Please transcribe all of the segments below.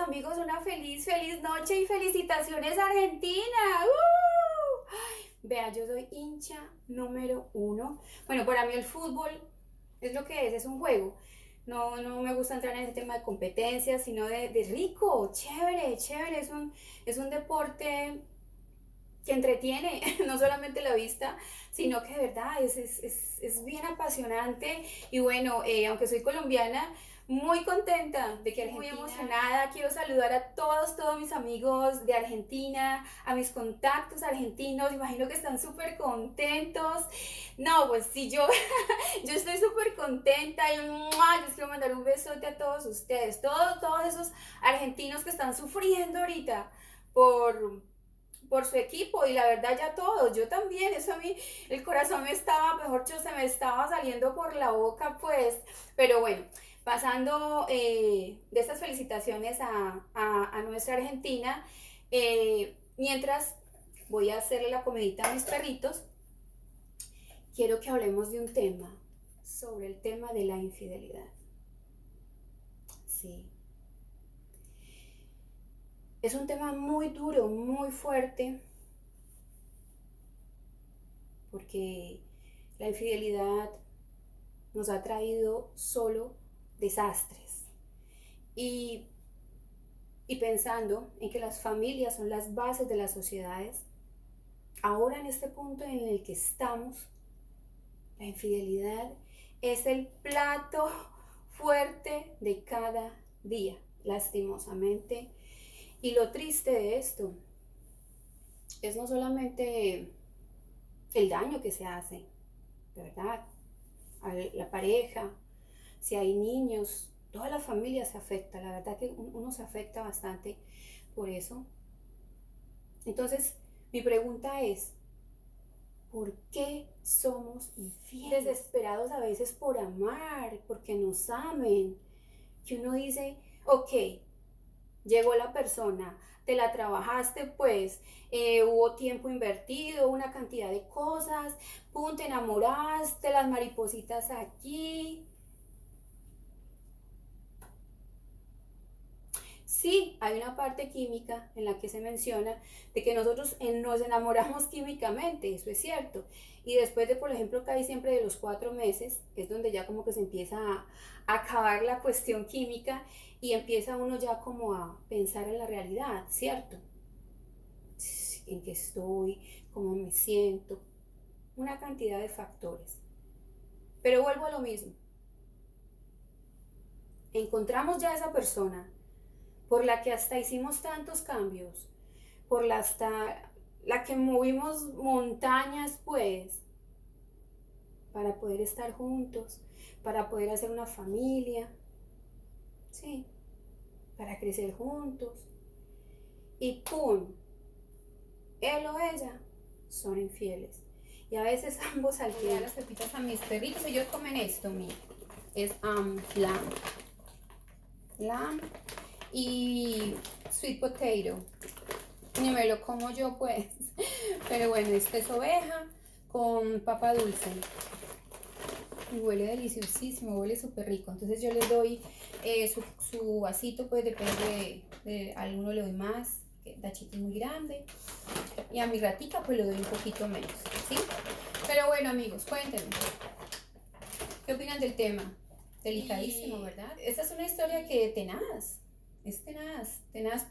amigos, una feliz noche y felicitaciones Argentina. Vea, yo soy hincha número uno. Bueno, para mí el fútbol es lo que es un juego. No me gusta entrar en ese tema de competencias, sino de rico, chévere, chévere. Es un deporte que entretiene, no solamente la vista, sino que de verdad es bien apasionante. Y bueno, aunque soy colombiana, muy contenta de que Argentina, muy emocionada, quiero saludar a todos mis amigos de Argentina, a mis contactos argentinos, imagino que están súper contentos. No, pues sí, yo estoy súper contenta y ¡mua! Les quiero mandar un besote a todos ustedes, todos esos argentinos que están sufriendo ahorita por su equipo, y la verdad ya todos, yo también, eso a mí, el corazón me estaba, mejor dicho, se me estaba saliendo por la boca, pues, pero bueno, pasando de estas felicitaciones a nuestra Argentina, mientras voy a hacerle la comidita a mis perritos, quiero que hablemos de un tema, sobre el tema de la infidelidad. Sí. Es un tema muy duro, muy fuerte, porque la infidelidad nos ha traído solo desastres. Y, y pensando en que las familias son las bases de las sociedades, ahora en este punto en el que estamos, la infidelidad es el plato fuerte de cada día, lastimosamente. Y lo triste de esto es no solamente el daño que se hace, de verdad, a la pareja, si hay niños, toda la familia se afecta, la verdad que uno se afecta bastante por eso. Entonces, mi pregunta es, ¿por qué somos infieles? Desesperados a veces por amar, porque nos amen, que uno dice, ok, llegó la persona, te la trabajaste pues, hubo tiempo invertido, una cantidad de cosas, pum, te enamoraste, las maripositas aquí. Sí, hay una parte química en la que se menciona de que nosotros nos enamoramos químicamente, eso es cierto. Y después de, por ejemplo, casi siempre de los 4 meses, es donde ya como que se empieza a acabar la cuestión química y empieza uno ya como a pensar en la realidad, ¿cierto? En qué estoy, cómo me siento, una cantidad de factores. Pero vuelvo a lo mismo. Encontramos ya esa persona por la que hasta hicimos tantos cambios, por la que movimos montañas, pues, para poder estar juntos, para poder hacer una familia, sí, para crecer juntos. Y ¡pum! Él o ella son infieles. Y a veces ambos al tirar las pepitas a mis perritos, ellos comen esto, mira, es lamb y sweet potato. Ni me lo como yo pues. Pero bueno, esta es oveja con papa dulce. Y huele deliciosísimo, huele súper rico. Entonces yo les doy su vasito, pues depende de alguno le doy más, que Dachito es muy grande. Y a mi ratita pues le doy un poquito menos, ¿sí? Pero bueno amigos, cuéntenme, ¿qué opinan del tema? Delicadísimo, ¿verdad? Esta es una historia que es tenaz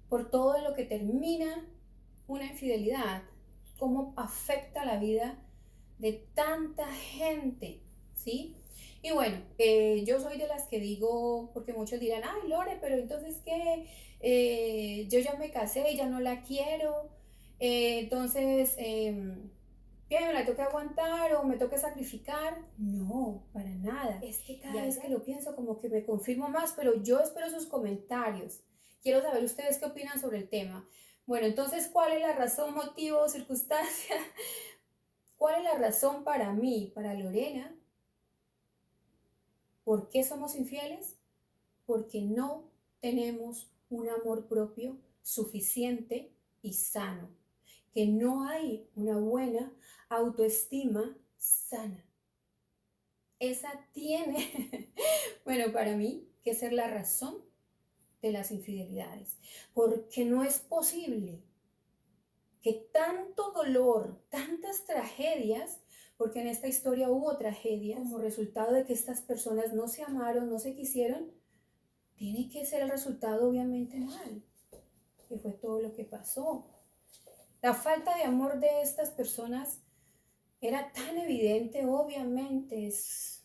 por todo lo que termina una infidelidad, cómo afecta la vida de tanta gente, ¿sí? Y bueno, yo soy de las que digo, porque muchos dirán, ay Lore, pero entonces ¿qué? Yo ya me casé y ya no la quiero, entonces, ¿qué? ¿Me la toca aguantar o me toca sacrificar? No, para nada. Es que cada vez que lo pienso como que me confirmo más, pero yo espero sus comentarios. Quiero saber ustedes qué opinan sobre el tema. Bueno, entonces, ¿cuál es la razón, motivo o circunstancia? ¿Cuál es la razón para mí, para Lorena? ¿Por qué somos infieles? Porque no tenemos un amor propio suficiente y sano, que no hay una buena autoestima sana. Esa tiene, bueno, para mí, que ser la razón de las infidelidades, porque no es posible que tanto dolor, tantas tragedias, porque en esta historia hubo tragedias, como resultado de que estas personas no se amaron, no se quisieron, tiene que ser el resultado obviamente mal, que fue todo lo que pasó. La falta de amor de estas personas era tan evidente, obviamente, es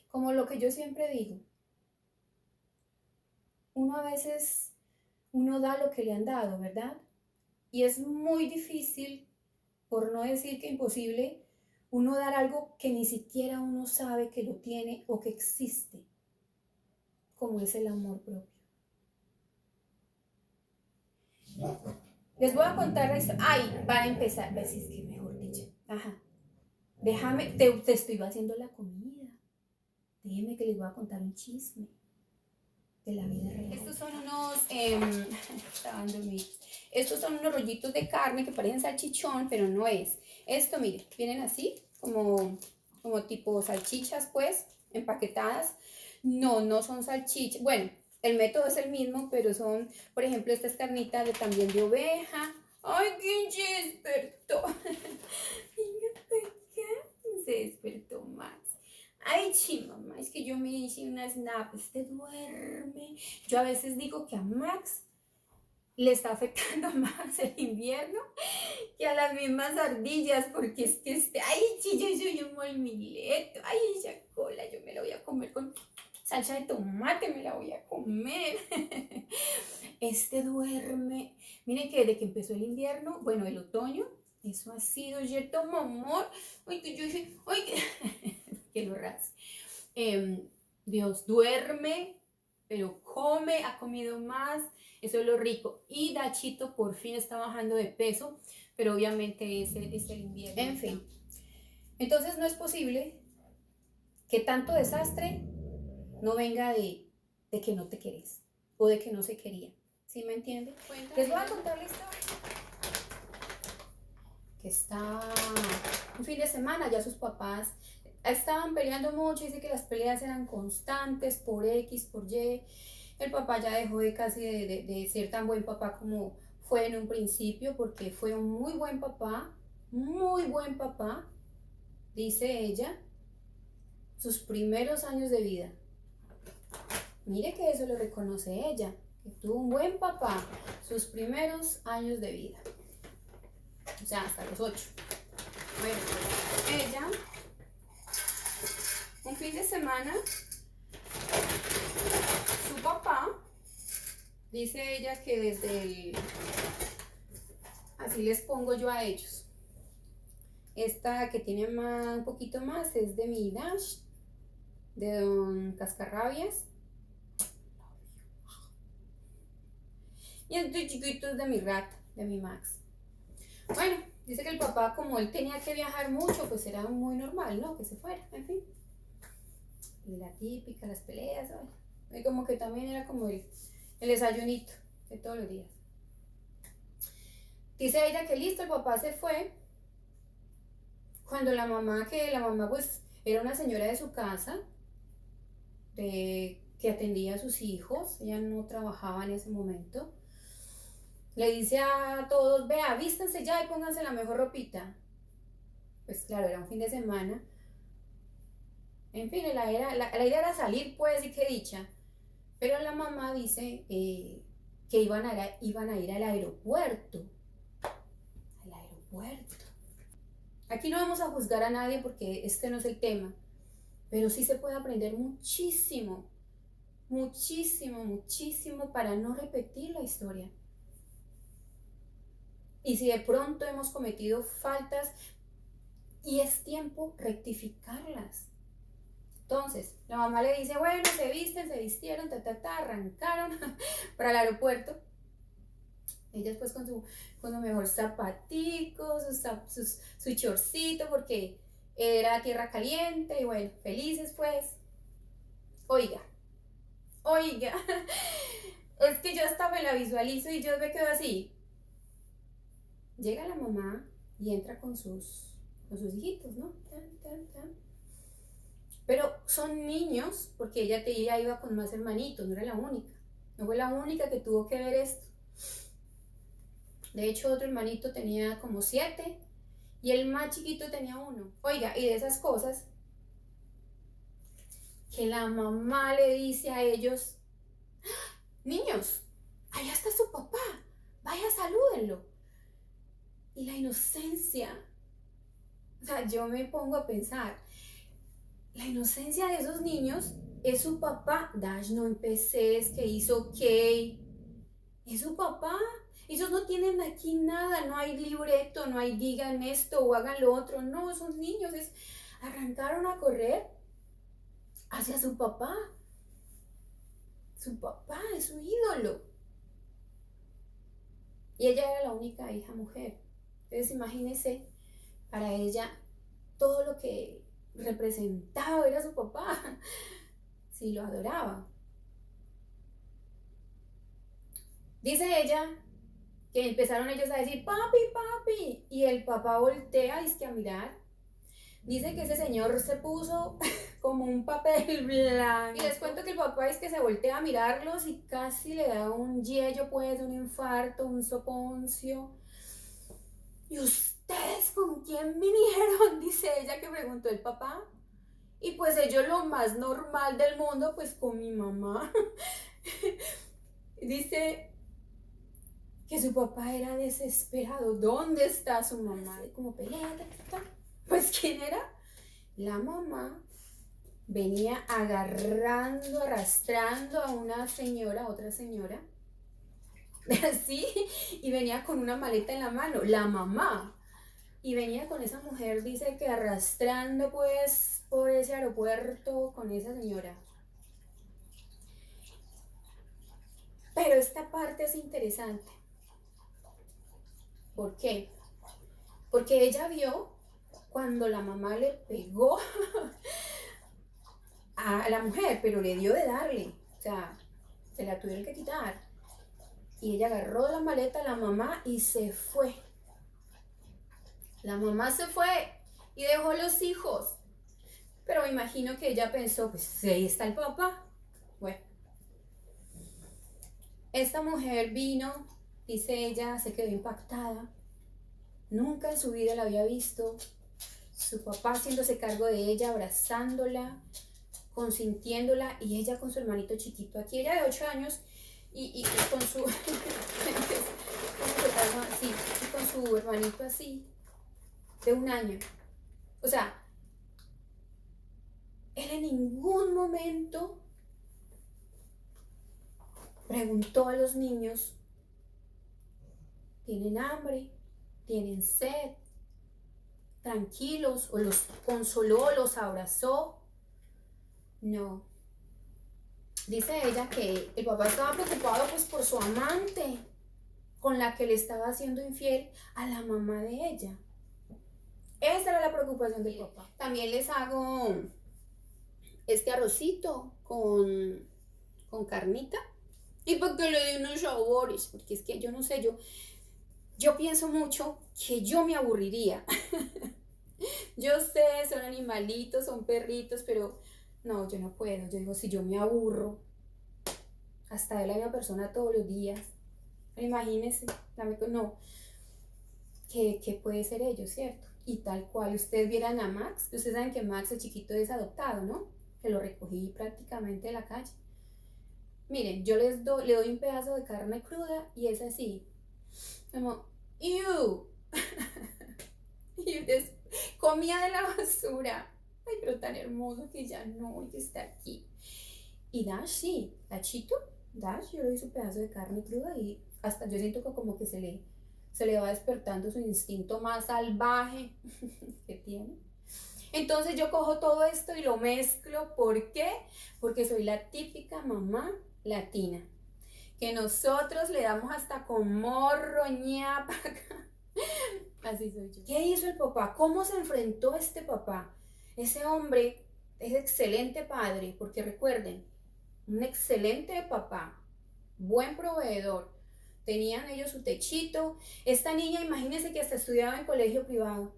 como lo que yo siempre digo. Uno a veces, uno da lo que le han dado, ¿verdad? Y es muy difícil, por no decir que imposible, uno dar algo que ni siquiera uno sabe que lo tiene o que existe, como es el amor propio. Les voy a contar la historia. Ay, para empezar, pues es que mejor dicho. Ajá. Déjame, te estoy haciendo la comida. Déjeme que les voy a contar un chisme de la vida real. Estos son unos, estaban dormidos. Estos son unos rollitos de carne que parecen salchichón, pero no es. Esto, mire, vienen así, como tipo salchichas, pues, empaquetadas. No, no son salchichas. Bueno, el método es el mismo, pero son, por ejemplo, esta es carnita también de oveja. ¡Ay, quién se despertó! ¿Qué? Se despertó Max. Ay, mamá, es que yo me hice una snap, este duerme. Yo a veces digo que a Max le está afectando más el invierno que a las mismas ardillas, porque es que ay, yo soy un molmileto, ay, esa cola, yo me la voy a comer con salsa de tomate, me la voy a comer. Este duerme, miren que desde que empezó el invierno, bueno, el otoño, eso ha sido, ¿cierto, mamor? Ay, que yo dije, ay, que lo rasgue. Dios duerme, pero come, ha comido más, eso es lo rico. Y Dachito por fin está bajando de peso, pero obviamente es el invierno. En fin, entonces no es posible que tanto desastre no venga de que no te querés o de que no se quería. ¿Sí me entienden? Les voy a contar la historia. Que está un fin de semana, ya sus papás estaban peleando mucho, dice que las peleas eran constantes por X, por Y. El papá ya dejó de casi de ser tan buen papá como fue en un principio, porque fue un muy buen papá, dice ella, sus primeros años de vida. Mire que eso lo reconoce ella, que tuvo un buen papá sus primeros años de vida. O sea, hasta los 8. Bueno, ella, un fin de semana, su papá, dice ella que desde así les pongo yo a ellos. Esta que tiene un poquito más es de mi Dash, de Don Cascarrabias. Y este chiquito es de mi Rat, de mi Max. Bueno, dice que el papá, como él tenía que viajar mucho, pues era muy normal, ¿no? Que se fuera, en fin. Y la típica, las peleas, ¿sabes? Y como que también era como el desayunito de todos los días. Dice ella que listo, el papá se fue. Cuando la mamá pues era una señora de su casa, que atendía a sus hijos, ella no trabajaba en ese momento, le dice a todos, vea, vístanse ya y pónganse la mejor ropita. Pues claro, era un fin de semana. En fin, la idea era salir, pues, y qué dicha. Pero la mamá dice que iban a ir al aeropuerto. Al aeropuerto. Aquí no vamos a juzgar a nadie porque este no es el tema. Pero sí se puede aprender muchísimo, muchísimo, muchísimo para no repetir la historia. Y si de pronto hemos cometido faltas y es tiempo rectificarlas. Entonces, la mamá le dice, bueno, se vistieron, arrancaron para el aeropuerto. Ellas pues con su mejor zapatico, su chorcito, porque era tierra caliente y bueno, felices pues. Oiga, es que yo hasta me la visualizo y yo me quedo así. Llega la mamá y entra con sus hijitos, ¿no? Pero son niños, porque ella iba con más hermanitos, no era la única. No fue la única que tuvo que ver esto. De hecho, otro hermanito tenía como 7 y el más chiquito tenía 1. Oiga, y de esas cosas que la mamá le dice a ellos, niños, allá está su papá, vaya, salúdenlo. Y la inocencia, o sea, yo me pongo a pensar, la inocencia de esos niños es su papá. Dash, no empeces, que hizo ok. Es su papá. Ellos no tienen aquí nada, no hay libreto, no hay digan esto o hagan lo otro. No, esos niños arrancaron a correr hacia su papá. Su papá es su ídolo. Y ella era la única hija mujer. Entonces imagínense, para ella todo lo que representaba era su papá. Sí, lo adoraba. Dice ella que empezaron ellos a decir, papi, papi, y el papá voltea a mirar. Dice que ese señor se puso como un papel blanco. Y les cuento que el papá es que se voltea a mirarlos y casi le da un yello, pues, un infarto, un soponcio. ¿Y ustedes con quién vinieron? Dice ella, que preguntó el papá. Y pues ellos, lo más normal del mundo, pues con mi mamá. Dice que su papá era desesperado. ¿Dónde está su mamá? Como pelea. Pues ¿quién era? La mamá. Venía agarrando, arrastrando a una señora, otra señora, así, y venía con una maleta en la mano, la mamá. Y venía con esa mujer, dice que arrastrando pues por ese aeropuerto con esa señora. Pero esta parte es interesante. ¿Por qué? Porque ella vio cuando la mamá le pegó a la mujer, pero le dio de darle, o sea, se la tuvieron que quitar. Y ella agarró la maleta a la mamá y se fue. La mamá se fue y dejó los hijos. Pero me imagino que ella pensó, pues ahí está el papá. Bueno, esta mujer vino, dice ella, se quedó impactada. Nunca en su vida la había visto. Su papá haciéndose cargo de ella, abrazándola, consintiéndola, y ella con su hermanito chiquito. Aquí ella de 8 años y con su con su hermanito así, de 1 año. O sea, él en ningún momento preguntó a los niños, ¿tienen hambre? ¿Tienen sed? Tranquilos, o los consoló, los abrazó. No. Dice ella que el papá estaba preocupado pues por su amante, con la que le estaba haciendo infiel a la mamá de ella. Esa era la preocupación del papá. También les hago este arrocito con carnita, y porque le dé unos sabores, porque es que yo no sé, yo pienso mucho que yo me aburriría. Yo sé, son animalitos, son perritos, pero no, yo no puedo. Yo digo, si yo me aburro, hasta de la misma persona todos los días, imagínense, no, ¿qué puede ser ello, cierto? Y tal cual, ustedes vieran a Max, ustedes saben que Max, el chiquito, es adoptado, ¿no? Que lo recogí prácticamente de la calle. Miren, yo le doy un pedazo de carne cruda y es así, como, ¡ew! Y comía de la basura. Ay, pero tan hermoso que ya no, que está aquí. Y Dash, sí, Dash, yo le doy su pedazo de carne cruda y hasta yo siento que como que se le va despertando su instinto más salvaje que tiene. Entonces yo cojo todo esto y lo mezclo. ¿Por qué? Porque soy la típica mamá latina, que nosotros le damos hasta con morro, ñapa. Así soy yo. ¿Qué hizo el papá? ¿Cómo se enfrentó este papá? Ese hombre es excelente padre, porque recuerden, un excelente papá, buen proveedor. Tenían ellos su techito. Esta niña, imagínense que hasta estudiaba en colegio privado.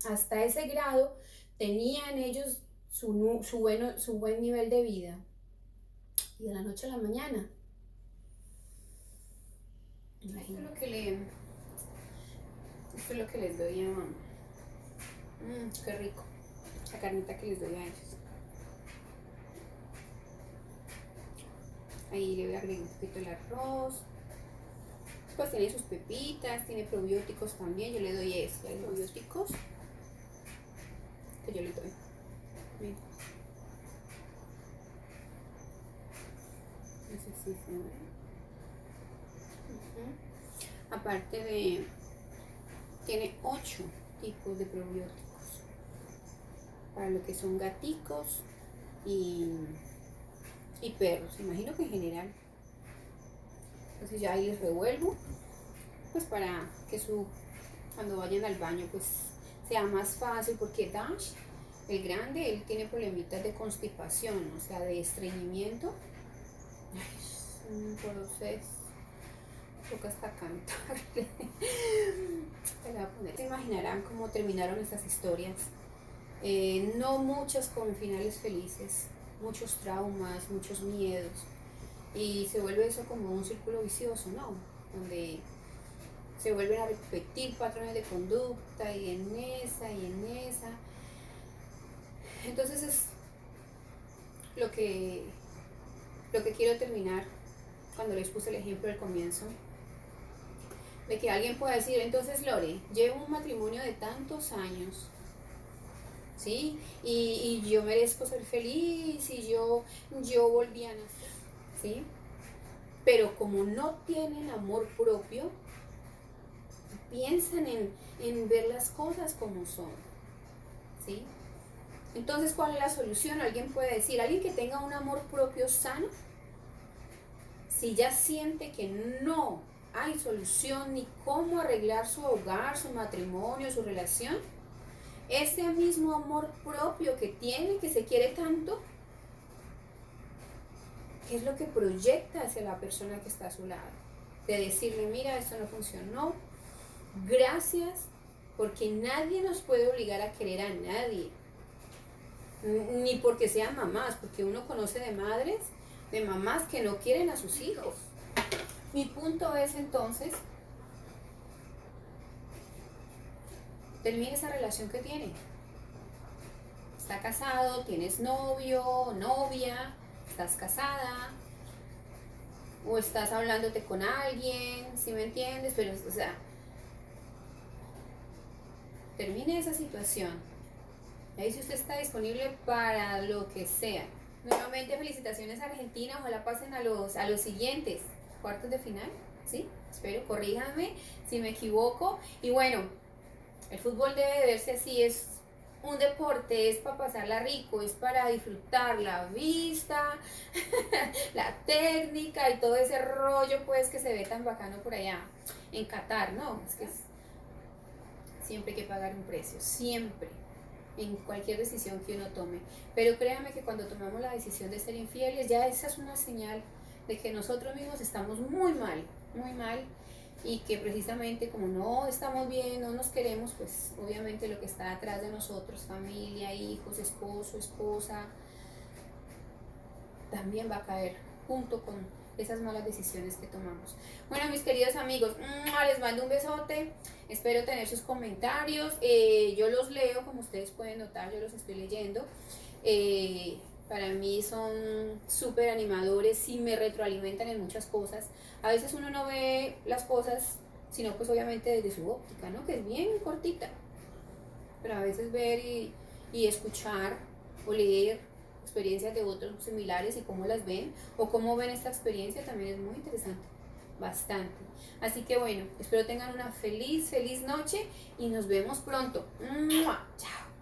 Hasta ese grado tenían ellos su buen nivel de vida. Y de la noche a la mañana. Esto es lo que les doy a mamá. Qué rico. La carnita que les doy a ellos. Ahí le voy a agregar un poquito el arroz. Pues tiene sus pepitas, tiene probióticos también. Yo le doy esto, hay probióticos que yo le doy. Miren. No sé si se ve. Aparte de, tiene 8 tipos de probióticos para lo que son gaticos y perros. Imagino que en general. Entonces ya ahí les revuelvo, pues para que cuando vayan al baño pues sea más fácil, porque Dash, el grande, él tiene problemitas de constipación, o sea, de estreñimiento. Ay, por ustedes toca hasta cantarle. Se imaginarán cómo terminaron estas historias. No muchas con finales felices, muchos traumas, muchos miedos. Y se vuelve eso como un círculo vicioso, ¿no? Donde se vuelven a repetir patrones de conducta y en esa y en esa. Entonces es lo que quiero terminar cuando les puse el ejemplo al comienzo. De que alguien pueda decir, entonces Lore, llevo un matrimonio de tantos años, ¿sí? Y yo merezco ser feliz y yo volví a nacer, ¿sí? Pero como no tienen amor propio, piensan en ver las cosas como son, ¿sí? Entonces, ¿cuál es la solución? Alguien puede decir, alguien que tenga un amor propio sano, si ya siente que no hay solución ni cómo arreglar su hogar, su matrimonio, su relación, ese mismo amor propio que tiene, que se quiere tanto, ¿qué es lo que proyecta hacia la persona que está a su lado? De decirle, mira, esto no funcionó, gracias, porque nadie nos puede obligar a querer a nadie, ni porque sean mamás, porque uno conoce de madres, de mamás que no quieren a sus hijos. Mi punto es entonces, termine esa relación que tiene. Está casado, tienes novio, novia, estás casada, o estás hablándote con alguien, ¿sí me entiendes? Pero, o sea, termine esa situación. Ahí si usted está disponible para lo que sea. Nuevamente felicitaciones a Argentina, ojalá pasen a los siguientes cuartos de final, ¿sí? Espero, corríjanme si me equivoco. Y bueno, el fútbol debe de verse así, es un deporte, es para pasarla rico, es para disfrutar la vista, la técnica y todo ese rollo pues que se ve tan bacano por allá en Qatar, ¿no? Es que siempre hay que pagar un precio, siempre, en cualquier decisión que uno tome. Pero créanme que cuando tomamos la decisión de ser infieles, ya esa es una señal de que nosotros mismos estamos muy mal, y que precisamente como no estamos bien, no nos queremos, pues obviamente lo que está atrás de nosotros, familia, hijos, esposo, esposa, también va a caer junto con esas malas decisiones que tomamos. Bueno, mis queridos amigos, les mando un besote, espero tener sus comentarios, yo los leo, como ustedes pueden notar, yo los estoy leyendo. Para mí son súper animadores y me retroalimentan en muchas cosas. A veces uno no ve las cosas, sino pues obviamente desde su óptica, ¿no? Que es bien cortita. Pero a veces ver y escuchar o leer experiencias de otros similares y cómo las ven o cómo ven esta experiencia también es muy interesante, bastante. Así que bueno, espero tengan una feliz noche y nos vemos pronto. ¡Mua! Chao.